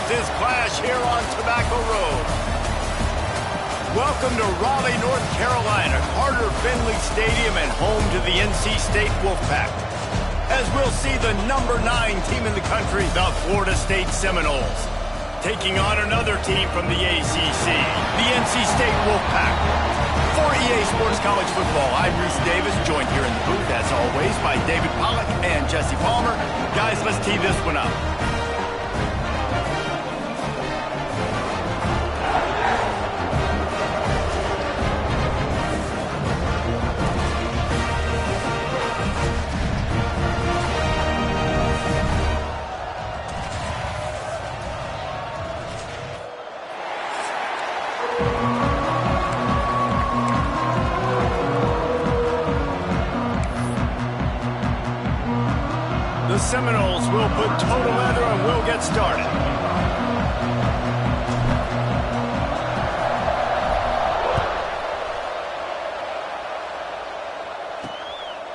this clash here on Tobacco Road. Welcome to Raleigh, North Carolina, Carter Finley Stadium and home to the NC State Wolfpack. As we'll see the #9 team in the country, the Florida State Seminoles, taking on another team from the ACC, the NC State Wolfpack. For EA Sports College Football, I'm Reese Davis, joined here in the booth, as always, by David Pollack and Jesse Palmer. Guys, let's tee this one up. The Seminoles will put total leather and we'll get started.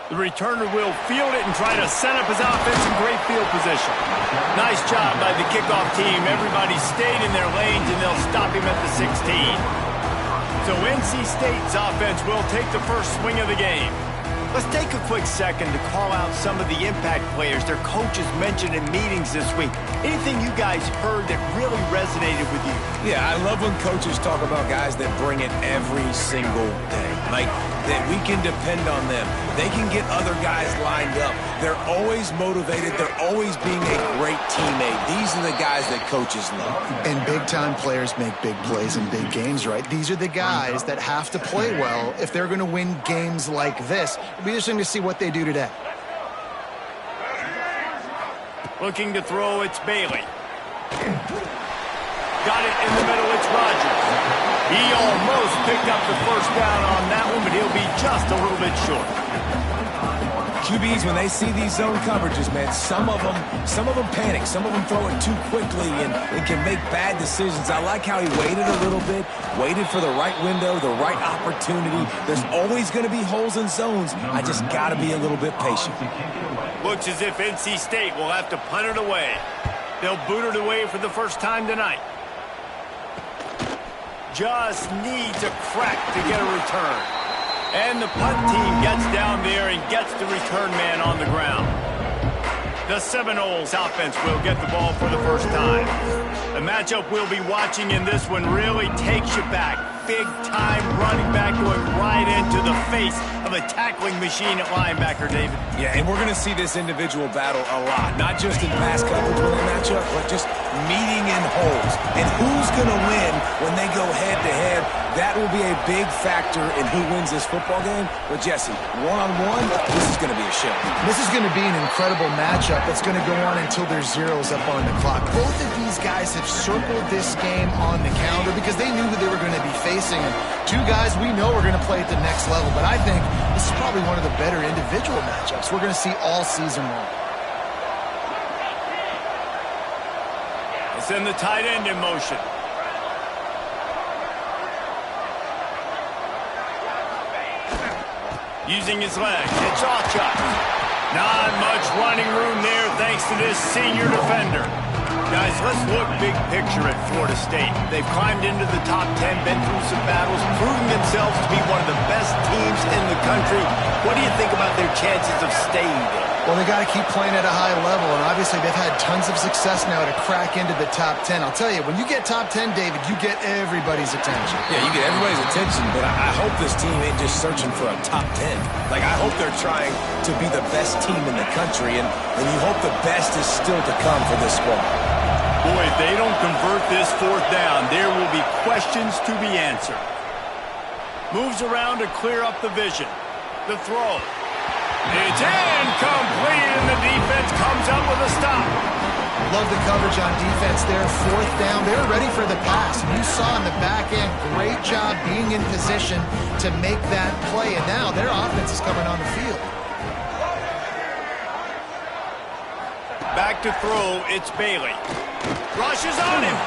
The returner will field it and try to set up his offense in great field position. Nice job by the kickoff team. Everybody stayed in their lanes and they'll stop him at the 16. So NC State's offense will take the first swing of the game. Let's take a quick second to call out some of the impact players their coaches mentioned in meetings this week. Anything you guys heard that really resonated with you? Yeah, I love when coaches talk about guys that bring it every single day. Like, that we can depend on them. They can get other guys lined up. They're always motivated. They're always being a great teammate. These are the guys that coaches love. And big-time players make big plays in big games, right? These are the guys that have to play well if they're going to win games like this. It'll be interesting to see what they do today. Looking to throw, it's Bailey. Got it in the middle, it's Rogers. He almost picked up the first down on that one, but he'll be just a little bit short. QBs, when they see these zone coverages, man, some of them panic. Some of them throw it too quickly and can make bad decisions. I like how he waited a little bit, waited for the right window, the right opportunity. There's always going to be holes in zones. I just got to be a little bit patient. Looks as if NC State will have to punt it away. They'll boot it away for the first time tonight. Just needs a crack to get a return. And the punt team gets down there and gets the return man on the ground. The Seminoles offense will get the ball for the first time. The matchup we'll be watching in this one really takes you back. Big-time running back going right into the face of a tackling machine at linebacker, David. Yeah, and we're going to see this individual battle a lot. Not just in pass coverage when they match up, but just meeting in holes. And who's going to win when they go head-to-head? That will be a big factor in who wins this football game. But, Jesse, one-on-one, this is going to be a show. This is going to be an incredible matchup that's going to go on until there's zeros up on the clock. Both of these guys have circled this game on the calendar because they knew who they were going to be facing. And two guys we know are going to play at the next level. But I think this is probably one of the better individual matchups we're going to see all season long. Let's send the tight end in motion. Using his legs, it's Awchuk. Not much running room there thanks to this senior defender. Guys, let's look big picture at Florida State. They've climbed into the top 10, been through some battles, proving themselves to be one of the best teams in the country. What do you think about their chances of staying there? Well, they got to keep playing at a high level, and obviously they've had tons of success now to crack into the top 10. I'll tell you, when you get top 10, David, you get everybody's attention. Yeah, you get everybody's attention, but I hope this team ain't just searching for a top 10. Like, I hope they're trying to be the best team in the country, and you hope the best is still to come for this squad. Boy, if they don't convert this fourth down, there will be questions to be answered. Moves around to clear up the vision. The throw. It's incomplete, and the defense comes up with a stop. Love the coverage on defense there. Fourth down. They were ready for the pass. You saw in the back end, great job being in position to make that play, and now their offense is coming on the field. Back to throw, it's Bailey. Rushes on him.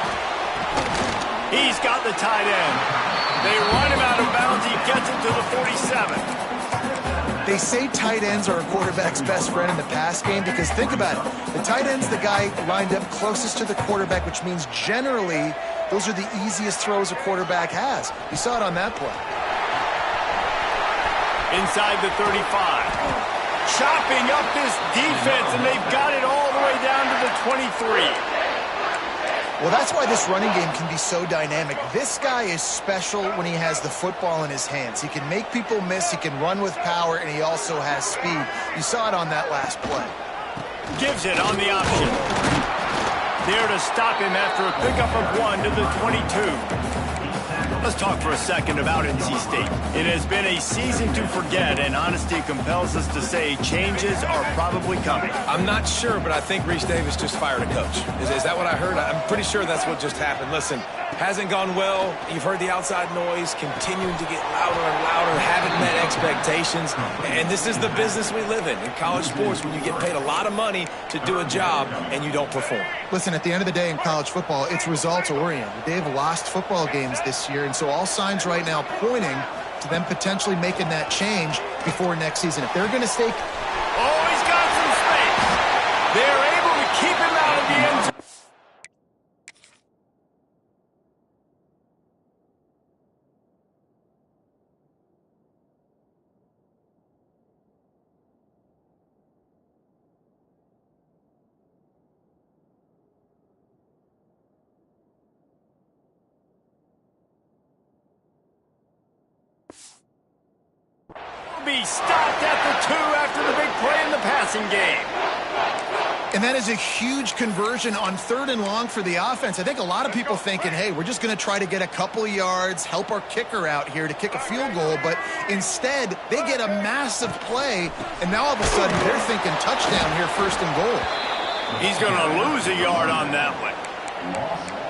He's got the tight end. They run him out of bounds. He gets it to the 47. They say tight ends are a quarterback's best friend in the pass game because think about it. The tight end's the guy lined up closest to the quarterback, which means generally those are the easiest throws a quarterback has. You saw it on that play. Inside the 35. Chopping up this defense, and they've got it all the way down to the 23. Well, that's why this running game can be so dynamic. This guy is special when he has the football in his hands. He can make people miss, he can run with power, and he also has speed. You saw it on that last play. Gives it on the option. There to stop him after a pickup of 1 to the 22. Let's talk for a second about NC State. It has been a season to forget, and honesty compels us to say changes are probably coming. I'm not sure, but I think Reese Davis just fired a coach. Is that what I heard? I'm pretty sure that's what just happened. Listen, hasn't gone well. You've heard the outside noise continuing to get louder and louder, haven't met expectations. And this is the business we live in college sports, when you get paid a lot of money to do a job and you don't perform. Listen, at the end of the day in college football, it's results-oriented. They've lost football games this year, and so all signs right now pointing to them potentially making that change before next season. If they're going to stay... Oh, he's got some space. They're able to keep him out of the end zone. Be stopped at the 2 after the big play in the passing game. And that is a huge conversion on 3rd and long for the offense. I think a lot of people thinking, hey, we're just going to try to get a couple of yards, help our kicker out here to kick a field goal. But instead, they get a massive play, and now all of a sudden they're thinking touchdown here, 1st and goal. He's going to lose a yard on that one.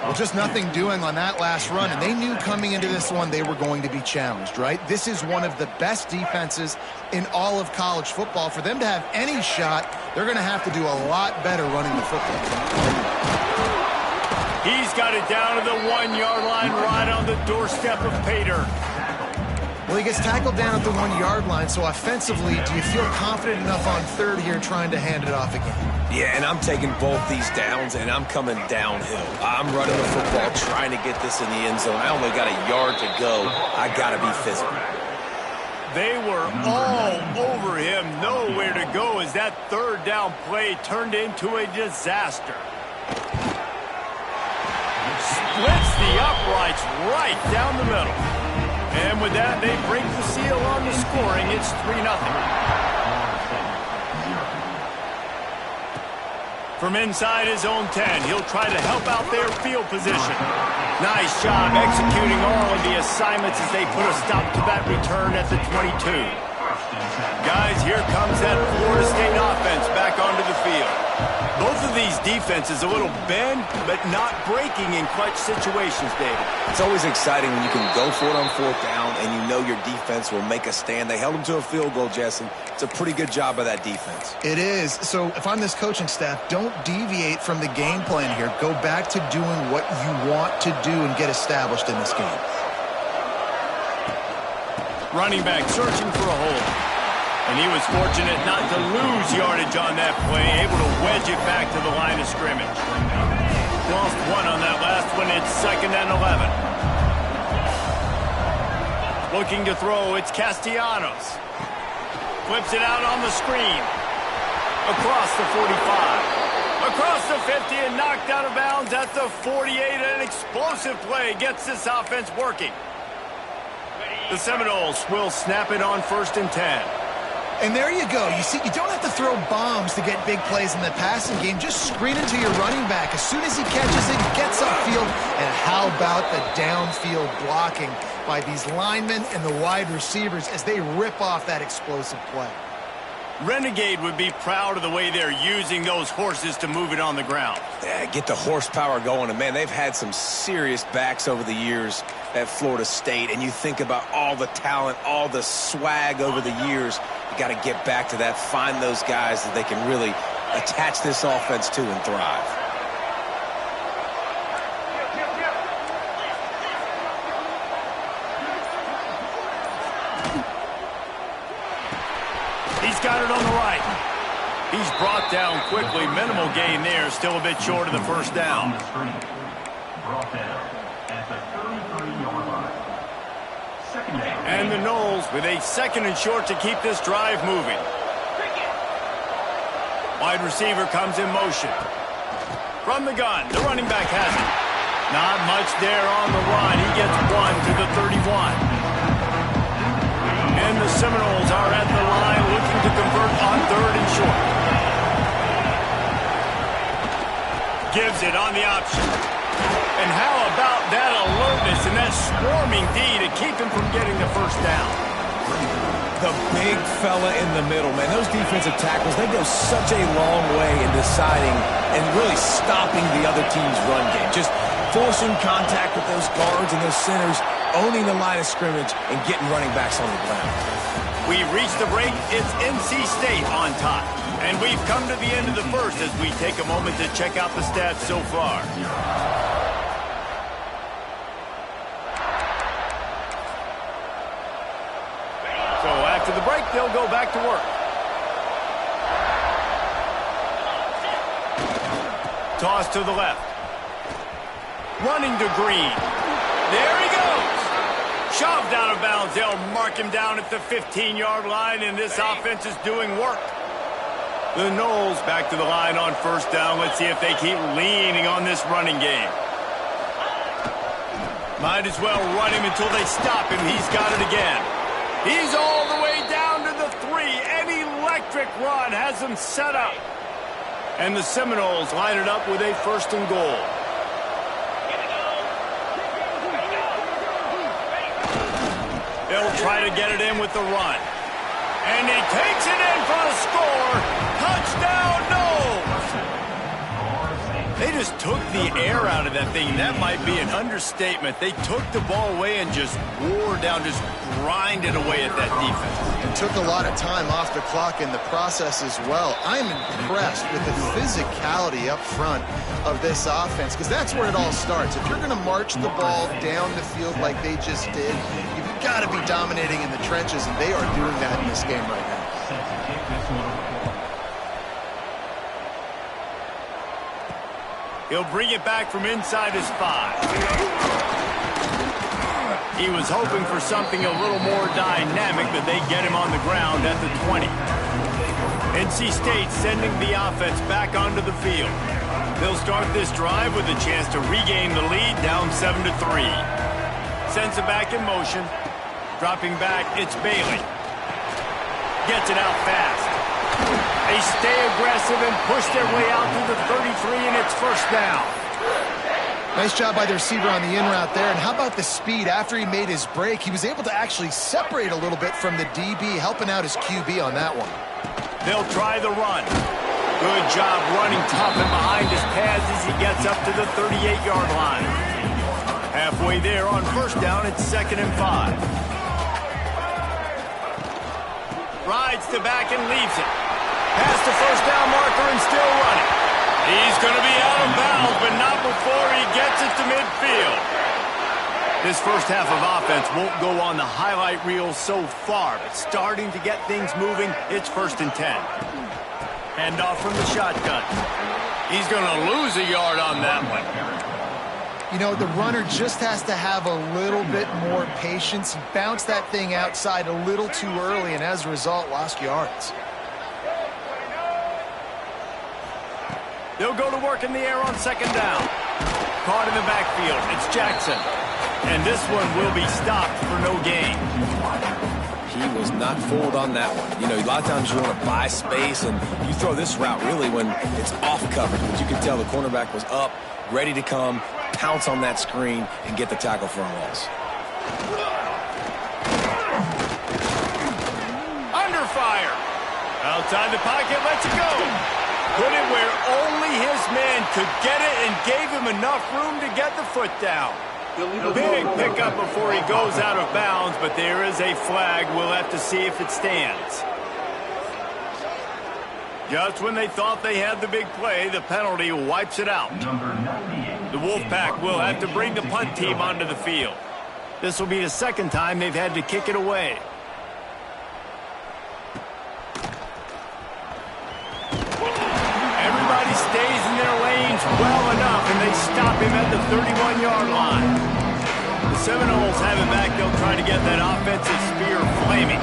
Well, just nothing doing on that last run, and they knew coming into this one they were going to be challenged, right? This is one of the best defenses in all of college football. For them to have any shot, they're going to have to do a lot better running the football. He's got it down to the 1-yard line right on the doorstep of Pater. Well, he gets tackled down at the 1-yard line, so offensively, do you feel confident enough on 3rd here trying to hand it off again? Yeah, and I'm taking both these downs, and I'm coming downhill. I'm running the football, trying to get this in the end zone. I only got a yard to go. I got to be physical. They were all over him, nowhere to go as that 3rd down play turned into a disaster. Splits the uprights right down the middle. And with that, they break the seal on the scoring. It's 3-0. From inside his own 10, he'll try to help out their field position. Nice job executing all of the assignments as they put a stop to that return at the 22. Guys, here comes that Florida State offense back onto the field. Both of these defenses a little bend, but not breaking in clutch situations, David. It's always exciting when you can go for it on 4th down and you know your defense will make a stand. They held them to a field goal, Jesse. It's a pretty good job by that defense. It is. So if I'm this coaching staff, don't deviate from the game plan here. Go back to doing what you want to do and get established in this game. Running back searching for a hole. And he was fortunate not to lose yardage on that play, able to wedge it back to the line of scrimmage. Lost 1 on that last one. It's 2nd and 11. Looking to throw, it's Castellanos. Flips it out on the screen. Across the 45. Across the 50 and knocked out of bounds at the 48. An explosive play gets this offense working. The Seminoles will snap it on 1st and 10. And there you go. You see, you don't have to throw bombs to get big plays in the passing game. Just screen it to your running back. As soon as he catches it, he gets upfield. And how about the downfield blocking by these linemen and the wide receivers as they rip off that explosive play? Renegade would be proud of the way they're using those horses to move it on the ground. Yeah, get the horsepower going. And, man, they've had some serious backs over the years at Florida State. And you think about all the talent, all the swag over the years. You got to get back to that, find those guys that they can really attach this offense to and thrive. got it on the right. He's brought down quickly. Minimal gain there. Still a bit short of the first down. And the Noles with a 2nd and short to keep this drive moving. Wide receiver comes in motion. From the gun, the running back has it. Not much there on the run. He gets 1 to the 31. And the Seminoles are at the line looking to convert on 3rd and short. Gives it on the option. And how about that alertness and that swarming D to keep him from getting the first down? The big fella in the middle, man. Those defensive tackles, they go such a long way in deciding and really stopping the other team's run game. Just forcing contact with those guards and those centers, owning the line of scrimmage, and getting running backs on the ground. We reached the break. It's NC State on top. And we've come to the end of the first as we take a moment to check out the stats so far. So after the break, they'll go back to work. Toss to the left. Running to Green. There he goes. Shoved out of bounds. They'll mark him down at the 15-yard line, and this offense is doing work. The Noles back to the line on first down. Let's see if they keep leaning on this running game. Might as well run him until they stop him. He's got it again. He's all the way down to the 3. An electric run has him set up. And the Seminoles line it up with a 1st and goal. They'll try to get it in with the run. And he takes it in for the score. Touchdown, Noles! They just took the air out of that thing. That might be an understatement. They took the ball away and just wore down, just grinded away at that defense. And took a lot of time off the clock in the process as well. I'm impressed with the physicality up front of this offense, because that's where it all starts. If you're going to march the ball down the field like they just did, you've got to be dominating in the trenches, and they are doing that in this game right now. He'll bring it back from inside his 5. He was hoping for something a little more dynamic, but they get him on the ground at the 20. NC State sending the offense back onto the field. They'll start this drive with a chance to regain the lead, down 7-3. Sends it back in motion. Dropping back, it's Bailey. Gets it out fast. They stay aggressive and push their way out to the 33, and it's first down. Nice job by the receiver on the in route there. And how about the speed? After he made his break, he was able to actually separate a little bit from the DB, helping out his QB on that one. They'll try the run. Good job running tough and behind his pads as he gets up to the 38-yard line. Halfway there on first down, it's 2nd and 5. Rides to back and leaves it. Past the first down marker and still running. He's going to be out of bounds, but not before he gets it to midfield. This first half of offense won't go on the highlight reel so far, but starting to get things moving, it's 1st and 10. Handoff from the shotgun. He's going to lose a yard on that one. You know, the runner just has to have a little bit more patience. He bounced that thing outside a little too early, and as a result, lost yards. They'll go to work in the air on 2nd down. Caught in the backfield. It's Jackson. And this one will be stopped for no gain. He was not fooled on that one. You know, a lot of times you want to buy space, and you throw this route really when it's off coverage. But you can tell the cornerback was up, ready to come, pounce on that screen, and get the tackle for a loss. Under fire. Outside the pocket, lets it go. Put it where only his man could get it and gave him enough room to get the foot down. Big pickup before he goes out of bounds, but there is a flag. We'll have to see if it stands. Just when they thought they had the big play, the penalty wipes it out. The Wolfpack will have to bring the punt team onto the field. This will be the 2nd time they've had to kick it away. well enough, and they stop him at the 31-yard line. The Seminoles have it back. They'll try to get that offensive spear flaming.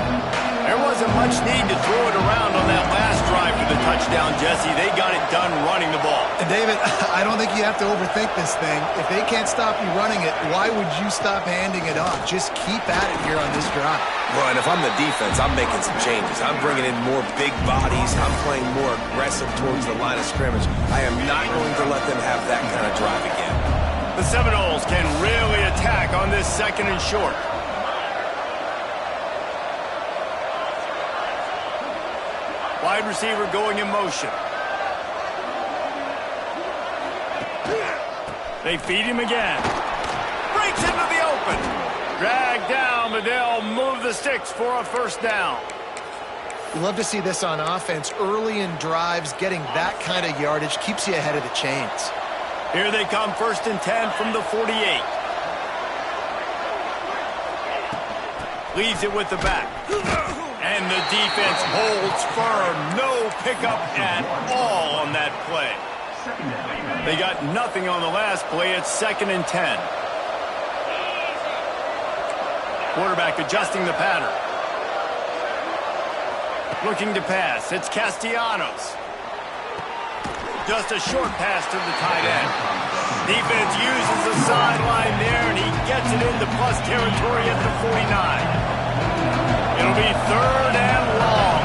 There wasn't much need to throw it around on that last drive for the touchdown, Jesse. They got it done running the ball. And David, I don't think you have to overthink this thing. If they can't stop you running it, why would you stop handing it off? Just keep at it here on this drive. Well, and if I'm the defense, I'm making some changes. I'm bringing in more big bodies. I'm playing more aggressive towards the line of scrimmage. I am not going to let them have that kind of drive again. The Seminoles can really attack on this 2nd and short. Wide receiver going in motion. They feed him again. Breaks into the open. Dragged down, but they'll move the sticks for a 1st down. You love to see this on offense. Early in drives, getting that kind of yardage keeps you ahead of the chains. Here they come, 1st and 10 from the 48. Leaves it with the back. And the defense holds firm. No pickup at all on that play. They got nothing on the last play. It's 2nd and 10. Quarterback adjusting the pattern. Looking to pass. It's Castellanos. Just a short pass to the tight end. Defense uses the sideline there, and he gets it into plus territory at the 49. It'll be 3rd and long.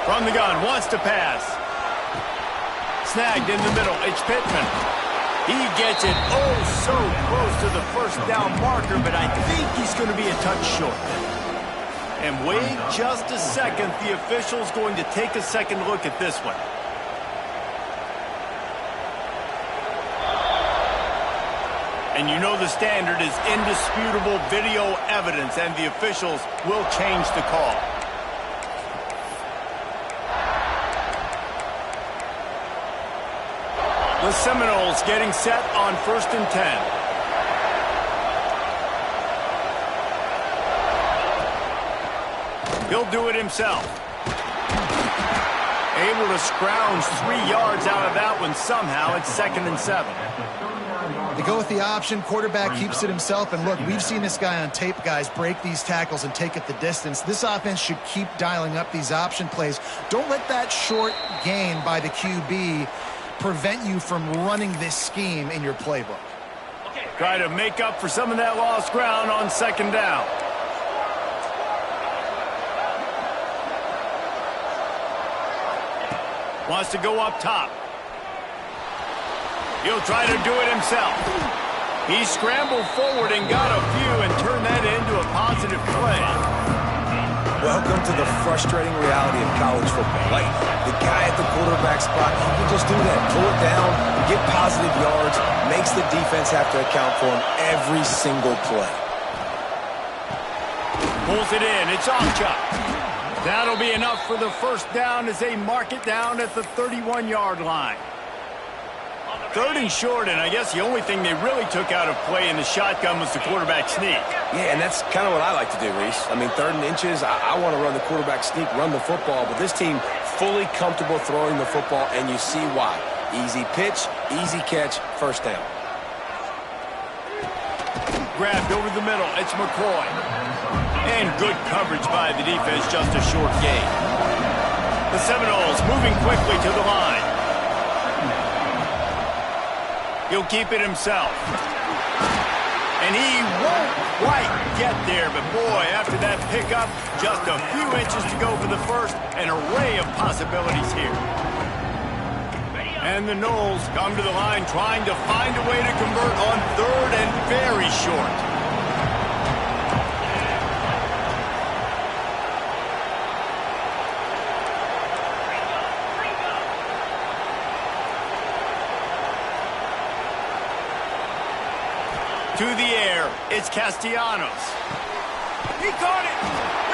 From the gun, wants to pass. Snagged in the middle. It's Pittman. He gets it so close to the 1st down marker, but I think he's going to be a touch short. And wait just a second. The official's going to take a second look at this one. And you know the standard is indisputable video evidence, and the officials will change the call. The Seminoles getting set on 1st and 10. He'll do it himself. Able to scrounge 3 yards out of that one somehow. It's 2nd and 7. They go with the option. Quarterback keeps it himself. And look, we've seen this guy on tape, guys, break these tackles and take it the distance. This offense should keep dialing up these option plays. Don't let that short gain by the QB prevent you from running this scheme in your playbook. Try to make up for some of that lost ground on 2nd down. Wants to go up top. He'll try to do it himself. He scrambled forward and got a few and turned that into a positive play. Welcome to the frustrating reality of college football. Like, the guy at the quarterback spot, he can just do that. Pull it down, get positive yards, makes the defense have to account for him every single play. Pulls it in. It's Ochuk. That'll be enough for the 1st down as they mark it down at the 31-yard line. 3rd and short, and I guess the only thing they really took out of play in the shotgun was the quarterback sneak. Yeah, and that's kind of what I like to do, Reese. I mean, 3rd and inches, I want to run the quarterback sneak, run the football, but this team fully comfortable throwing the football, and you see why. Easy pitch, easy catch, 1st down. Grabbed over the middle. It's McCoy. And good coverage by the defense, just a short gain. The Seminoles moving quickly to the line. He'll keep it himself. And he won't quite get there, but boy, after that pickup, just a few inches to go for the 1st, an array of possibilities here. And the Noles come to the line trying to find a way to convert on 3rd and very short. To the air, it's Castellanos. He caught it.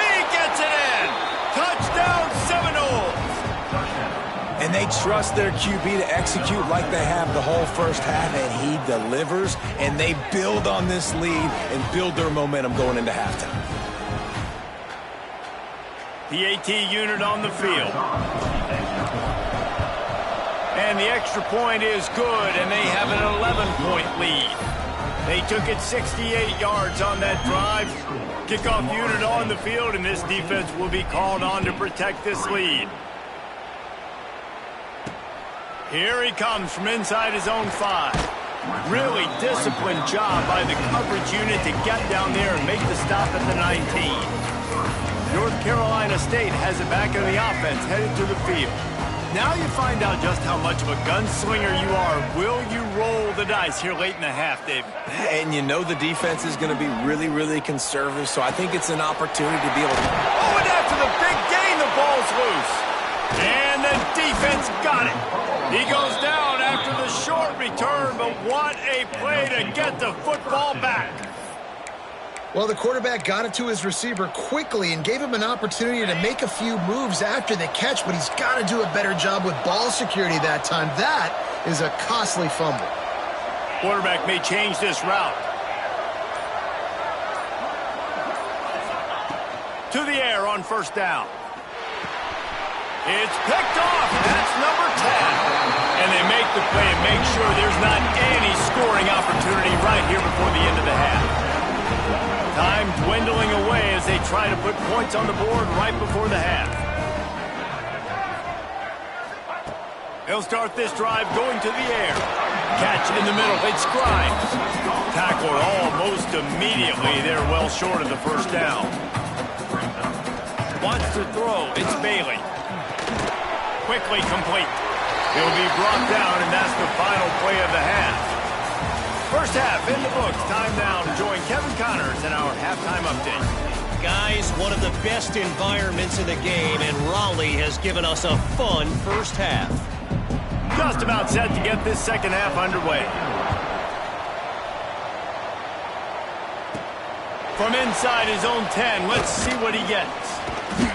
He gets it in. Touchdown, Seminoles. And they trust their QB to execute like they have the whole 1st half, and he delivers, and they build on this lead and build their momentum going into halftime. PAT unit on the field. And the extra point is good, and they have an 11-point lead. They took it 68 yards on that drive. Kickoff unit on the field, and this defense will be called on to protect this lead. Here he comes from inside his own 5. Really disciplined job by the coverage unit to get down there and make the stop at the 19. North Carolina State has it back in the offense, headed to the field. Now you find out just how much of a gunslinger you are. Will you roll the dice here late in the half, David? And you know the defense is going to be really, really conservative, so I think it's an opportunity to be able to... Oh, and after the big gain, the ball's loose. And the defense got it. He goes down after the short return, but what a play to get the football back. Well, the quarterback got it to his receiver quickly and gave him an opportunity to make a few moves after the catch, but he's got to do a better job with ball security that time. That is a costly fumble. Quarterback may change this route. To the air on first down. It's picked off. That's number 10. And they make the play and make sure there's not any scoring opportunity right here before the end of the half. Time dwindling away as they try to put points on the board right before the half. They'll start this drive going to the air. Catch in the middle. It's Grimes. Tackled almost immediately. They're well short of the first down. Wants to throw. It's Bailey. Quickly complete. He'll be brought down, and that's the final play of the half. First half in the books. Time now to join Kevin Connors in our halftime update. Guys, one of the best environments in the game, and Raleigh has given us a fun first half. Just about set to get this second half underway. From inside his own 10, let's see what he gets.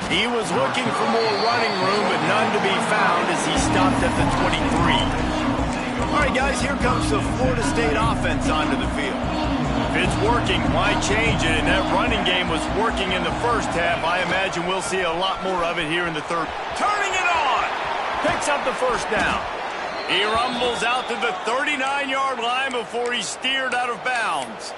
He was looking for more running room, but none to be found as he stopped at the 23. All right, guys, here comes the Florida State offense onto the field. If it's working, why change it? And that running game was working in the first half. I imagine we'll see a lot more of it here in the third. Turning it on! Picks up the first down. He rumbles out to the 39-yard line before he's steered out of bounds.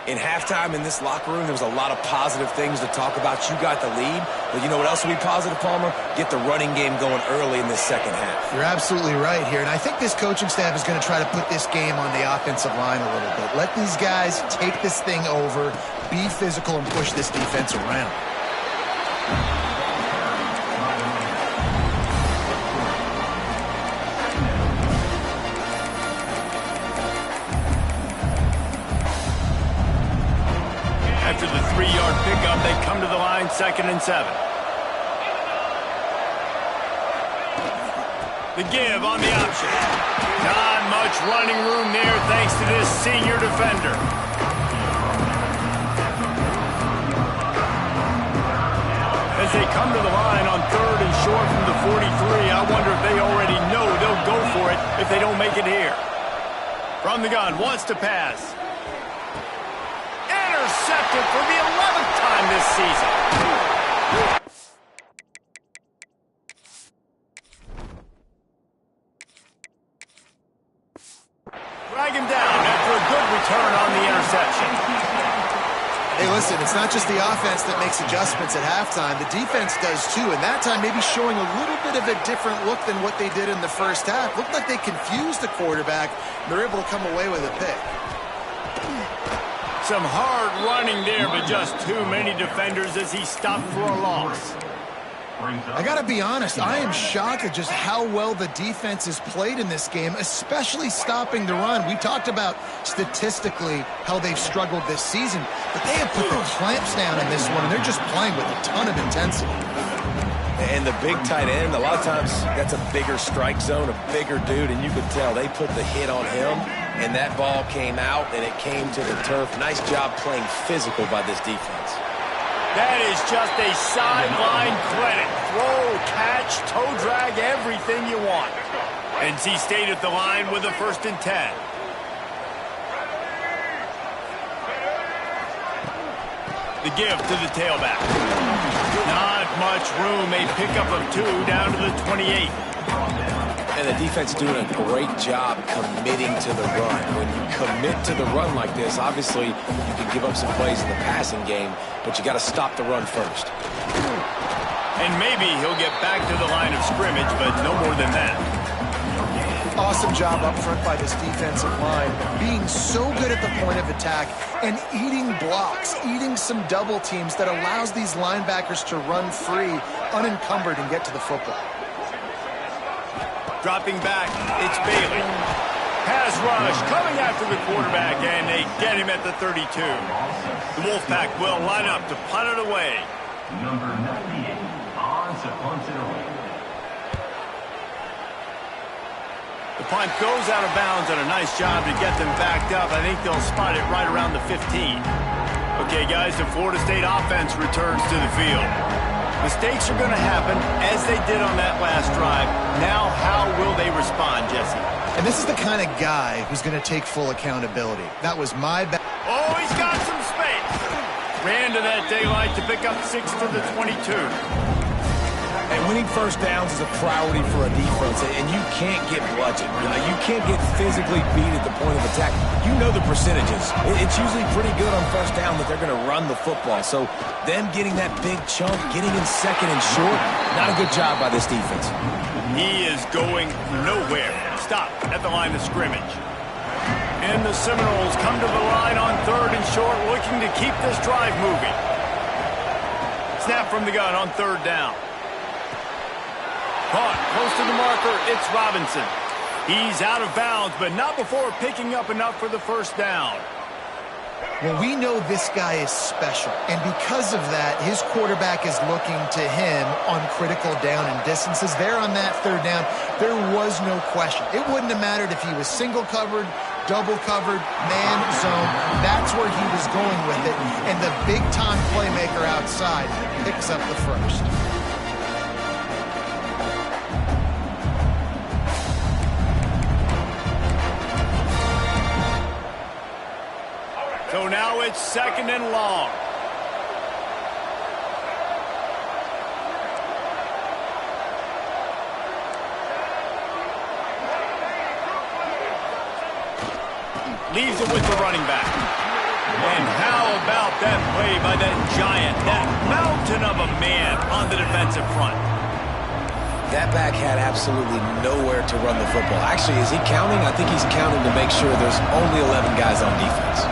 In halftime in this locker room, there was a lot of positive things to talk about. You got the lead, but you know what else will be positive, Palmer? Get the running game going early in this second half. You're absolutely right here, and I think this coaching staff is going to try to put this game on the offensive line a little bit. Let these guys take this thing over, be physical, and push this defense around. After the 3-yard pickup, they come to the line, 2nd and 7. The give on the option. Not much running room there thanks to this senior defender. As they come to the line on 3rd and short from the 43, I wonder if they already know they'll go for it if they don't make it here. From the gun, wants to pass. Intercepted for the 11th time this season. Drag him down after a good return on the interception. Hey, listen, it's not just the offense that makes adjustments at halftime. The defense does too, and that time maybe showing a little bit of a different look than what they did in the first half. Looked like they confused the quarterback, and they're able to come away with a pick. Some hard running there, but just too many defenders as he stopped for a loss. I got to be honest, I am shocked at just how well the defense has played in this game, especially stopping the run. We talked about statistically how they've struggled this season, but they have put the clamps down in this one, and they're just playing with a ton of intensity. And the big tight end, a lot of times that's a bigger strike zone, a bigger dude, and you could tell they put the hit on him, and that ball came out, and it came to the turf. Nice job playing physical by this defense. That is just a sideline credit. Throw, catch, toe drag, everything you want. NC State at the line with a 1st and 10. The give to the tailback. Not much room. A pickup of 2 down to the 28. And the defense is doing a great job committing to the run. When you commit to the run like this, obviously you can give up some plays in the passing game, but you got to stop the run first. And maybe he'll get back to the line of scrimmage, but no more than that. Awesome job up front by this defensive line, being so good at the point of attack and eating blocks, eating some double teams that allows these linebackers to run free, unencumbered, and get to the football. Dropping back, it's Bailey. Pass rush coming after the quarterback, and they get him at the 32. The Wolfpack will line up to punt it away. Number 98, on to punt it away. The punt goes out of bounds, and a nice job to get them backed up. I think they'll spot it right around the 15. Okay, guys, the Florida State offense returns to the field. Mistakes are going to happen, as they did on that last drive. Now, how will they respond, Jesse? And this is the kind of guy who's going to take full accountability. That was my bad. Oh, he's got some space. Ran to that daylight to pick up 6 to the 22. And winning first downs is a priority for a defense, and you can't get bludgeoned. You can't get physically beat at the point of attack. You know the percentages. It's usually pretty good on first down that they're going to run the football. So them getting that big chunk, getting in second and short, not a good job by this defense. He is going nowhere. Stop at the line of scrimmage. And the Seminoles come to the line on 3rd and short, looking to keep this drive moving. Snap from the gun on 3rd down. Caught close to the marker, it's Robinson. He's out of bounds, but not before picking up enough for the first down. Well, we know this guy is special, and because of that, his quarterback is looking to him on critical down and distances. There on that 3rd down, there was no question. It wouldn't have mattered if he was single covered, double covered, man zone. That's where he was going with it, and the big-time playmaker outside picks up the first. So now it's 2nd and long. Leaves it with the running back. And how about that play by that giant, that mountain of a man on the defensive front? That back had absolutely nowhere to run the football. Actually, is he counting? I think he's counting to make sure there's only 11 guys on defense.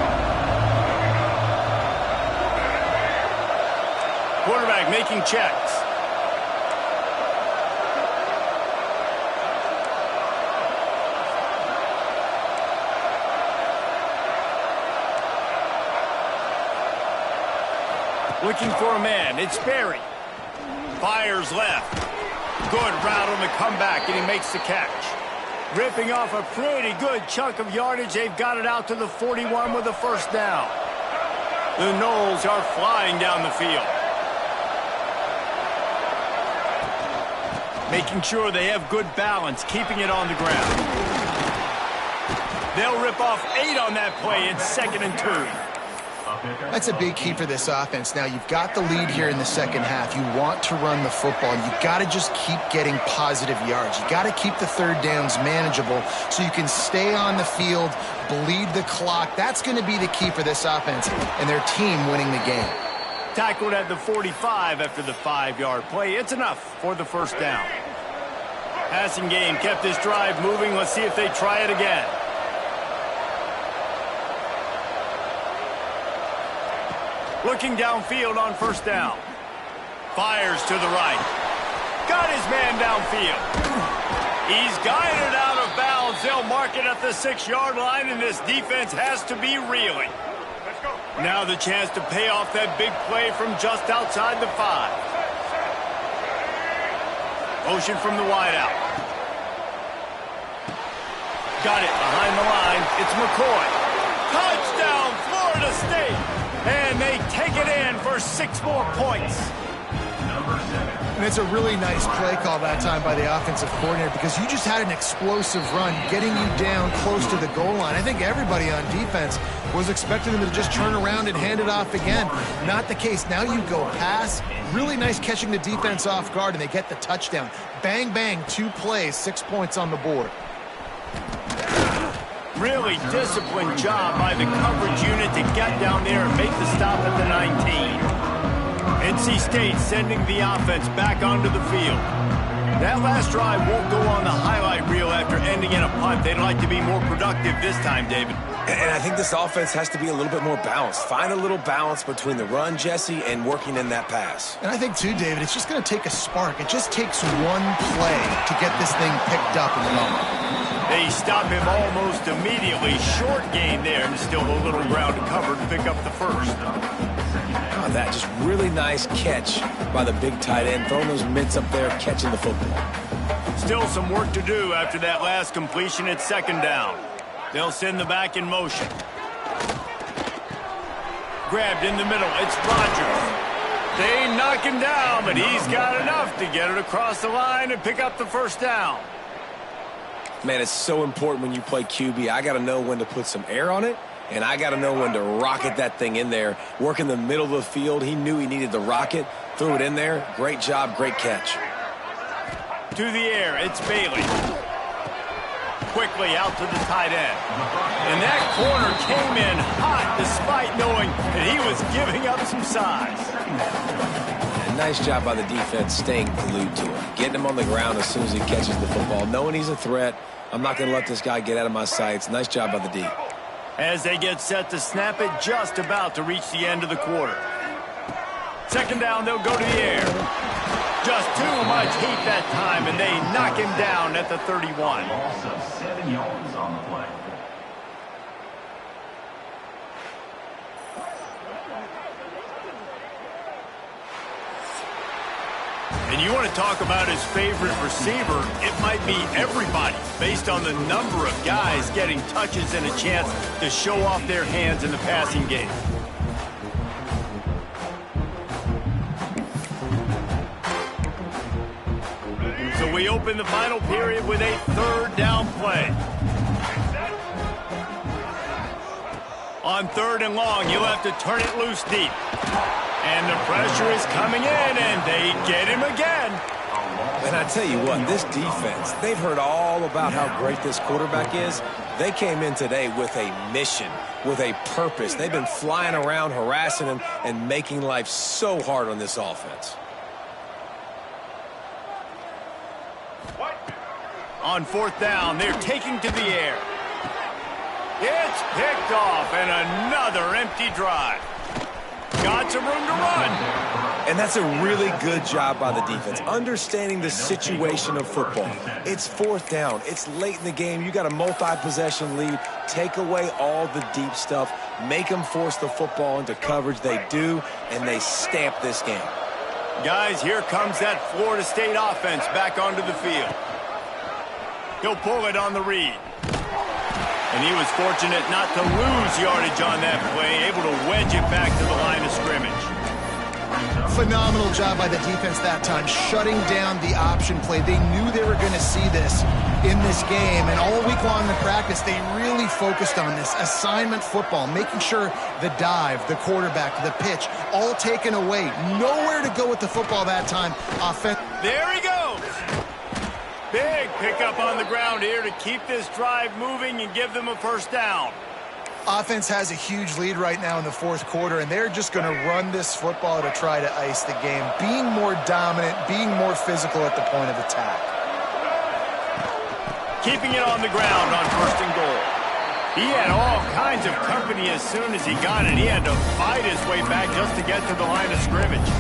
Quarterback making checks. Looking for a man. It's Berry. Fires left. Good route on the comeback, and he makes the catch. Ripping off a pretty good chunk of yardage. They've got it out to the 41 with a first down. The Noles are flying down the field. Making sure they have good balance, keeping it on the ground. They'll rip off 8 on that play. It's 2nd and 2. That's a big key for this offense. Now, you've got the lead here in the second half. You want to run the football. You got to just keep getting positive yards. You got to keep the 3rd downs manageable so you can stay on the field, bleed the clock. That's going to be the key for this offense and their team winning the game. Tackled at the 45 after the 5-yard play. It's enough for the first down. Passing game kept this drive moving. Let's see if they try it again. Looking downfield on first down. Fires to the right. Got his man downfield. He's guided out of bounds. They'll mark it at the 6-yard line, and this defense has to be reeling. Now the chance to pay off that big play from just outside the 5. Motion from the wideout. Got it behind the line. It's McCoy. Touchdown, Florida State. And they take it in for 6 more points. And it's a really nice play call that time by the offensive coordinator because you just had an explosive run getting you down close to the goal line. I think everybody on defense was expecting them to just turn around and hand it off again. Not the case. Now you go pass. Really nice catching the defense off guard, and they get the touchdown. Bang, bang, 2 plays, 6 points on the board. Really disciplined job by the coverage unit to get down there and make the stop at the 19. NC State sending the offense back onto the field. That last drive won't go on the highlight reel after ending in a punt. They'd like to be more productive this time, David. And I think this offense has to be a little bit more balanced. Find a little balance between the run, Jesse, and working in that pass. And I think, too, David, it's just going to take a spark. It just takes one play to get this thing picked up and going. They stop him almost immediately. Short gain there, and still a little ground to cover to pick up the first. Oh, that just really nice catch by the big tight end, throwing those mitts up there, catching the football. Still some work to do after that last completion at second down. They'll send the back in motion. Grabbed in the middle. It's Rodgers. They knock him down, but he's got enough to get it across the line and pick up the first down. Man, it's so important when you play QB. I got to know when to put some air on it, and I got to know when to rocket that thing in there. Work in the middle of the field. He knew he needed the rocket. Threw it in there. Great job, great catch. To the air, it's Bailey. Quickly out to the tight end. And that corner came in hot despite knowing that he was giving up some size. And nice job by the defense staying glued to him. Getting him on the ground as soon as he catches the football. Knowing he's a threat. I'm not going to let this guy get out of my sights. Nice job by the D. As they get set to snap it, just about to reach the end of the quarter. Second down, they'll go to the air. Just too much heat that time, and they knock him down at the 31. Loss of 7 yards on the play. And you want to talk about his favorite receiver, it might be everybody, based on the number of guys getting touches and a chance to show off their hands in the passing game. So we open the final period with a third down play. On third and long, you'll have to turn it loose deep. And the pressure is coming in, and they get him again. And I tell you what, this defense, they've heard all about how great this quarterback is. They came in today with a mission, with a purpose. They've been flying around, harassing him, and making life so hard on this offense. On fourth down, they're taking to the air. It's picked off, and another empty drive. Got some room to run. And that's a really good job by the defense, understanding the situation of football. It's fourth down. It's late in the game. You got a multi-possession lead. Take away all the deep stuff. Make them force the football into coverage. They do, and they stamp this game. Guys, here comes that Florida State offense back onto the field. He'll pull it on the read. And he was fortunate not to lose yardage on that play, able to wedge it back to the line of scrimmage. Phenomenal job by the defense that time, shutting down the option play. They knew they were going to see this in this game, and all week long in practice, they really focused on this assignment football, making sure the dive, the quarterback, the pitch, all taken away. Nowhere to go with the football that time. There he goes. Big pickup on the ground here to keep this drive moving and give them a first down. Offense has a huge lead right now in the fourth quarter, and they're just going to run this football to try to ice the game, being more dominant, being more physical at the point of attack. Keeping it on the ground on first and goal. He had all kinds of company as soon as he got it. He had to fight his way back just to get to the line of scrimmage.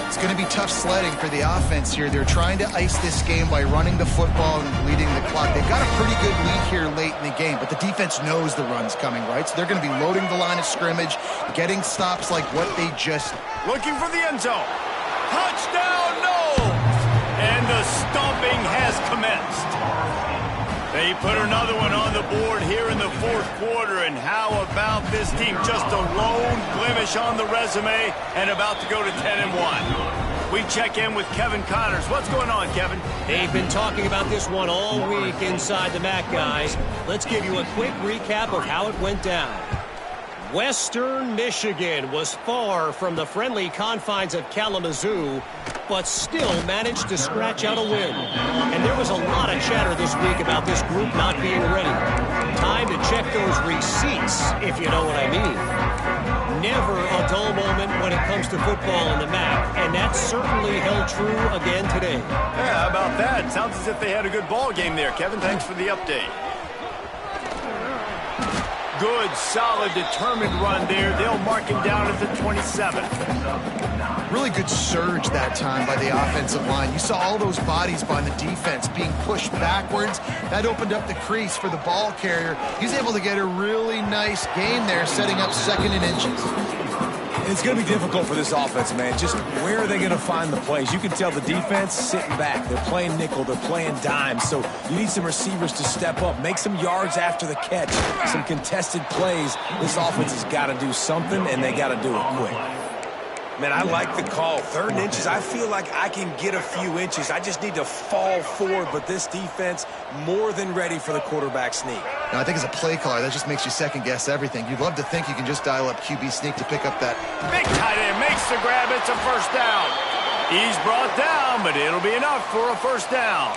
It's going to be tough sledding for the offense here. They're trying to ice this game by running the football and bleeding the clock. They've got a pretty good lead here late in the game, but the defense knows the run's coming, right? So they're going to be loading the line of scrimmage, getting stops like what they just... Looking for the end zone. Touchdown, no! And the stomping has commenced. They put another one on the board here in the fourth quarter, and how about this team? Just a lone blemish on the resume and about to go to 10-1. We check in with Kevin Connors. What's going on, Kevin? They've been talking about this one all week inside the MAC, guys. Let's give you a quick recap of how it went down. Western Michigan was far from the friendly confines of Kalamazoo, but still managed to scratch out a win. And there was a lot of chatter this week about this group not being ready. Time to check those receipts, if you know what I mean. Never a dull moment when it comes to football in the MAC, and that certainly held true again today. Yeah, how about that? Sounds as if they had a good ball game there, Kevin. Thanks for the update. Good, solid, determined run there. They'll mark him down at the 27. Really good surge that time by the offensive line. You saw all those bodies by the defense being pushed backwards. That opened up the crease for the ball carrier. He's able to get a really nice gain there, setting up 2nd and inches. It's going to be difficult for this offense, man. Just where are they going to find the plays? You can tell the defense sitting back. They're playing nickel. They're playing dime. So you need some receivers to step up, make some yards after the catch, some contested plays. This offense has got to do something, and they got to do it quick. Man, I like the call. 3rd and inches, I feel like I can get a few inches. I just need to fall forward, but this defense more than ready for the quarterback sneak. Now, I think as a play caller, that just makes you second-guess everything. You'd love to think you can just dial up QB sneak to pick up that. Big tight end makes the grab. It's a first down. He's brought down, but it'll be enough for a first down.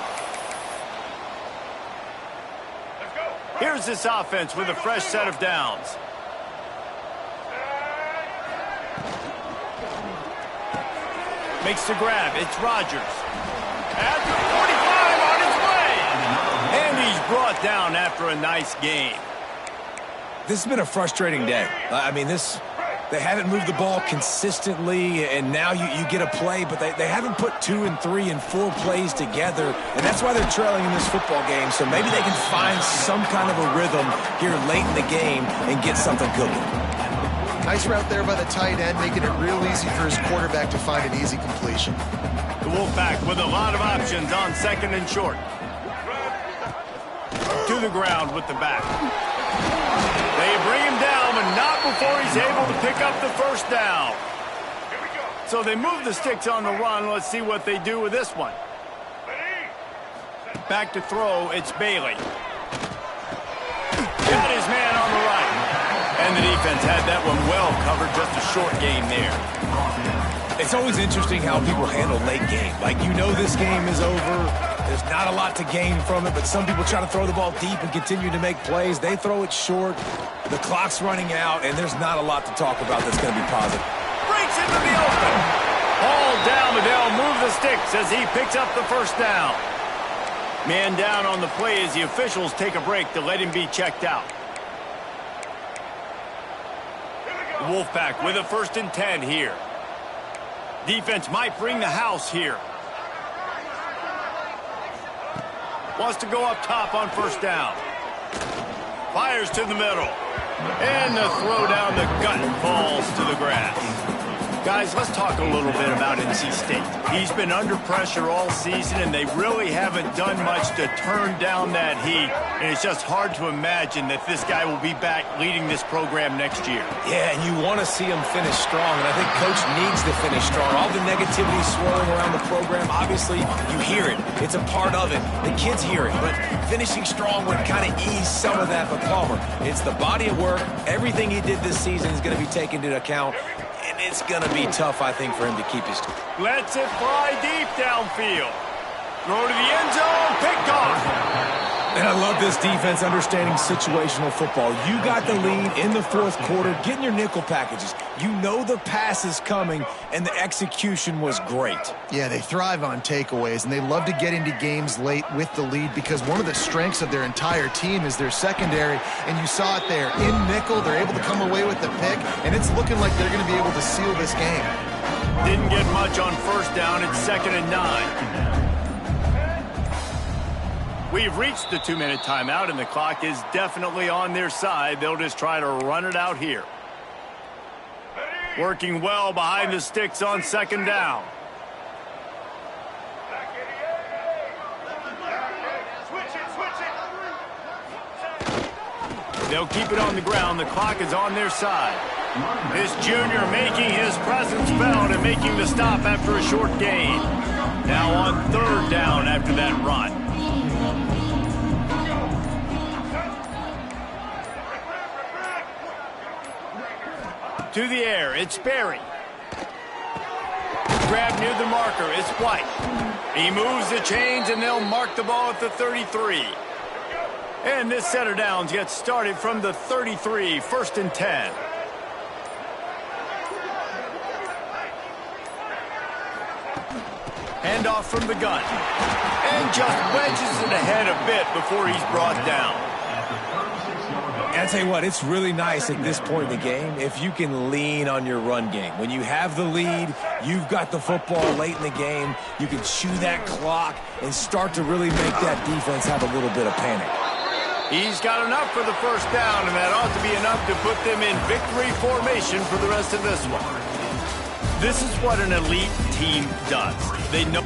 Here's this offense with a fresh set of downs. Makes the grab. It's Rodgers. At the 45 on his way. And he's brought down after a nice gain. This has been a frustrating day. I mean, they haven't moved the ball consistently, and now you get a play, but they haven't put 2 and 3 and 4 plays together, and that's why they're trailing in this football game. So maybe they can find some kind of a rhythm here late in the game and get something cooking. Nice route there by the tight end, making it real easy for his quarterback to find an easy completion. The Wolfpack with a lot of options on 2nd and short. To the ground with the back. They bring him down, but not before he's able to pick up the first down. So they move the sticks on the run. Let's see what they do with this one. Back to throw, it's Bailey. Got his man on the right. And the defense had that one well covered, just a short gain there. It's always interesting how people handle late game. Like, you know this game is over. There's not a lot to gain from it, but some people try to throw the ball deep and continue to make plays. They throw it short. The clock's running out, and there's not a lot to talk about that's going to be positive. Breaks into the open. Ball down, but they'll move the sticks as he picks up the first down. Man down on the play as the officials take a break to let him be checked out. Wolfpack with a 1st and 10 here. Defense might bring the house here. Wants to go up top on first down. Fires to the middle. And the throw down the gut falls to the grass. Guys, let's talk a little bit about NC State. He's been under pressure all season, and they really haven't done much to turn down that heat. And it's just hard to imagine that this guy will be back leading this program next year. Yeah, and you want to see him finish strong, and I think Coach needs to finish strong. All the negativity swirling around the program, obviously, you hear it. It's a part of it. The kids hear it, but finishing strong would kind of ease some of that. But Palmer, it's the body of work. Everything he did this season is going to be taken into account. And it's going to be tough, I think, for him to keep his... Lets it fly deep downfield. Throw to the end zone, picked off. And I love this defense understanding situational football. You got the lead in the 4th quarter, getting your nickel packages. You know the pass is coming, and the execution was great. Yeah, they thrive on takeaways, and they love to get into games late with the lead because one of the strengths of their entire team is their secondary, and you saw it there. In nickel, they're able to come away with the pick, and it's looking like they're going to be able to seal this game. Didn't get much on first down. It's 2nd and 9. We've reached the 2-minute timeout, and the clock is definitely on their side. They'll just try to run it out here. Working well behind the sticks on 2nd down. They'll keep it on the ground. The clock is on their side. This junior making his presence felt and making the stop after a short gain. Now on third down after that run. To the air, it's Berry. Grab near the marker, it's White. He moves the chains and they'll mark the ball at the 33. And this set of downs gets started from the 33, 1st and 10. Handoff from the gun. And just wedges it ahead a bit before he's brought down. And I tell you what, it's really nice at this point in the game if you can lean on your run game. When you have the lead, you've got the football late in the game, you can chew that clock and start to really make that defense have a little bit of panic. He's got enough for the first down, and that ought to be enough to put them in victory formation for the rest of this one. This is what an elite team does. They know